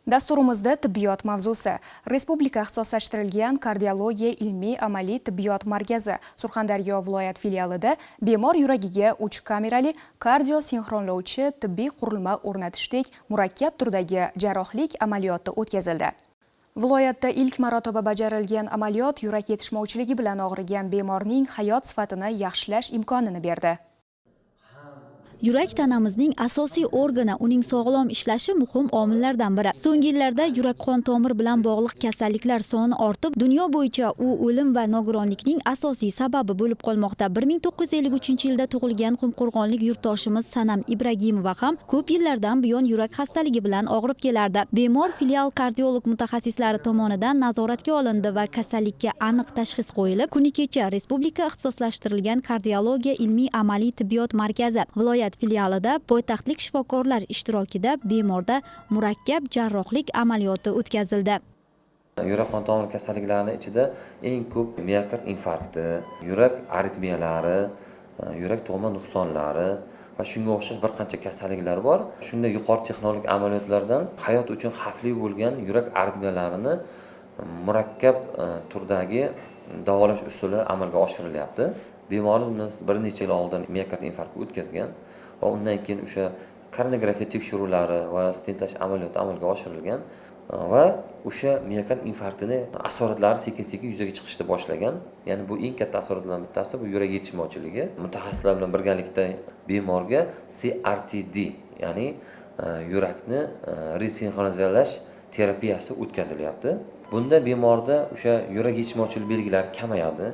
Dasturimizda tibbiyot mavzusi. Respublika ixtisoslashtirilgan kardiologiya ilmiy-amaliy tibbiyot markazi Surxondaryo viloyat filialida bemor yuragiga 3 kamerali kardiosinxronlovchi tibbiy qurilma o'rnatishdek murakkab turdagi jarrohlik amaliyoti o'tkazildi. Viloyatda ilk marotaba bajarilgan amaliyot yurak yetishmovchiligi bilan og'rigan bemorning hayot sifatini yaxshilash imkonini berdi. Yurak tanamizning asosiy organi, uning sog'lom ishlashi muhim omillardan biri. So'nggi yillarda yurak-qon tomir bilan bog'liq kasalliklar soni ortib, dunyo bo'yicha u o'lim va nogironlikning asosiy sababi bo'lib qolmoqda. 1953-yilda tug'ilgan qumqo'rg'onlik yurtdoshimiz Sanam Ibragimova ham ko'p yillardan buyon yurak xastaligi bilan og'rib kelardi. Bemor filial kardiolog mutaxassislari tomonidan nazoratga olindi va kasallikka aniq tashxis qo'yilib, kuni kecha Respublika ixtisoslashtirilgan kardiologiya ilmiy-amaliy tibbiyot markazi viloyat filialida poytaxtlik shifokorlar ishtirokida bemorda murakkab jarrohlik amaliyoti o'tkazildi. Yurak-qon tomir kasalliklarining ichida eng ko'p miokard infarkti, yurak aritmiyalari, yurak tug'ma nuqsonlari va shunga o'xshash bir qancha kasalliklar bor. Shunday yuqori texnologik amaliyotlardan hayot uchun xavfli bo'lgan yurak aritmiyalarini murakkab turdagi davolash usuli amalga oshirilyapti. Bemorimiz bir necha yil oldin miokard infarkti o'tkazgan va undan keyin o'sha kardiografiya tekshiruvlari va stentlash amaliyoti amalga oshirilgan va o'sha miokard infarktini asoratlari sekin-sekin yuzaga chiqishni boshlagan. Ya'ni bu eng katta asoratlardan bittasi bu yurak yetishmovchiligi. Mutaxassislar bilan birgalikda bemorga CRTD, ya'ni yurakni resinxronizalash terapiyasi o'tkazilyapti. Bunda bemorda o'sha yurak yetishmovchilik belgilari kamayadi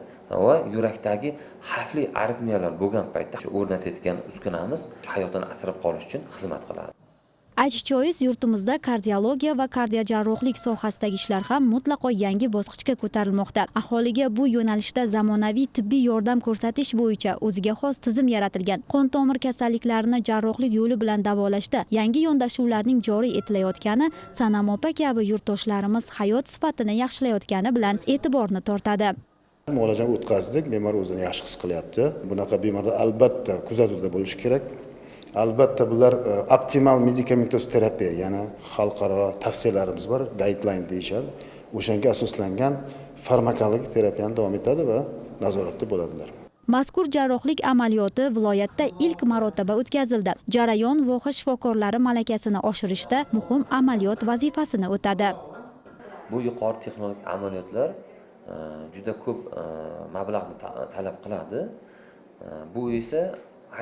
va yurakdagi xavfli aritmiyalar bo'lgan paytda o'rnatayotgan uskunamiz hayotini asrab qolish uchun xizmat qiladi. Aytish joiz, yurtimizda kardiologiya va kardiojarrohlik sohasidagi ishlar ham mutlaqo yangi bosqichga ko'tarilmoqda. Aholiga bu yo'nalishda zamonaviy tibbiy yordam ko'rsatish bo'yicha o'ziga xos tizim yaratilgan. Qon tomir kasalliklarini jarrohlik yo'li bilan davolashda yangi yondashuvlarning joriy etilayotgani Sanam opa kabi yurtdoshlarimiz hayot sifatini yaxshilayotgani bilan e'tiborni tortadi. Muolajani o'tkazdik, bemor o'zini yaxshi his qilyapti. Bunaqa bemorlar albatta kuzatuvda bo'lishi kerak. Albatta bular optimal medikamentoz terapiya, ya'ni xalqaro tavsiyalarimiz bor, guideline deyishadi. O'shanga asoslangan farmakologik terapiyani davom etadi va nazoratda bo'ladilar. Mazkur jarrohlik amaliyoti viloyatda ilk marotaba o'tkazildi. Jarayon voha shifokorlari malakasini oshirishda muhim amaliyot vazifasini o'tadi. Bu yuqori texnologik amaliyotlar juda ko'p mablag'ni talab qiladi. Bu esa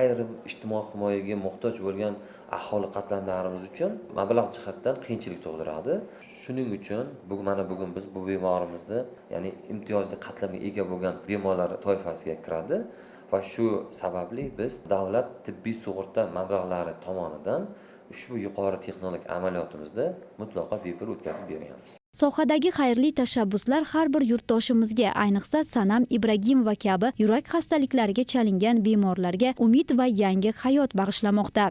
ayrim ijtimoiy himoyaga muhtoj bo'lgan aholi qatlamlarimiz uchun mablag' jihatdan qiyinchilik tug'diradi. Shuning uchun bugun biz bu bemorimizni, ya'ni imtiyozli qatlamga ega bo'lgan bemorlar toifasiga kiradi va shu sababli biz davlat tibbiy sug'urta mablag'lari tomonidan ushbu yuqori texnologik amaliyotimizda mutlaqo bepul o'tkazib beramiz. Sohadagi xayrli tashabbuslar har bir yurtdoshimizga, ayniqsa Sanam Ibragimova kabi yurak xastaliklariga chalingan bemorlarga umid va yangi hayot bag'ishlamoqda.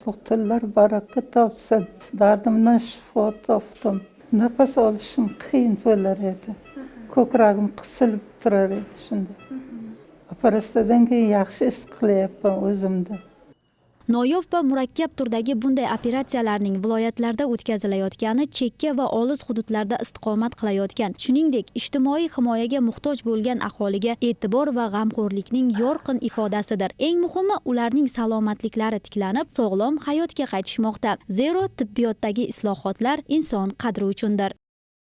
Doktorlar baraka topsin, dardimdan shifo topdim. Nafas olishim qiyin bo'lar edi. Ko'kragim qisilib turar edi shunda. Operatsiyadan keyin yaxshi his qilyapman o'zimda. Noyob va murakkab turdagi bunday operatsiyalarning viloyatlarda o'tkazilayotgani chekka va olis hududlarda istiqomat qilayotgan, shuningdek ijtimoiy himoyaga muhtoj bo'lgan aholiga e'tibor va g'amxo'rlikning yorqin ifodasidir. Eng muhimi, ularning salomatliklari tiklanib, sog'lom hayotga qaytishmoqda. Zero tibbiyotdagi islohotlar inson qadri uchundir.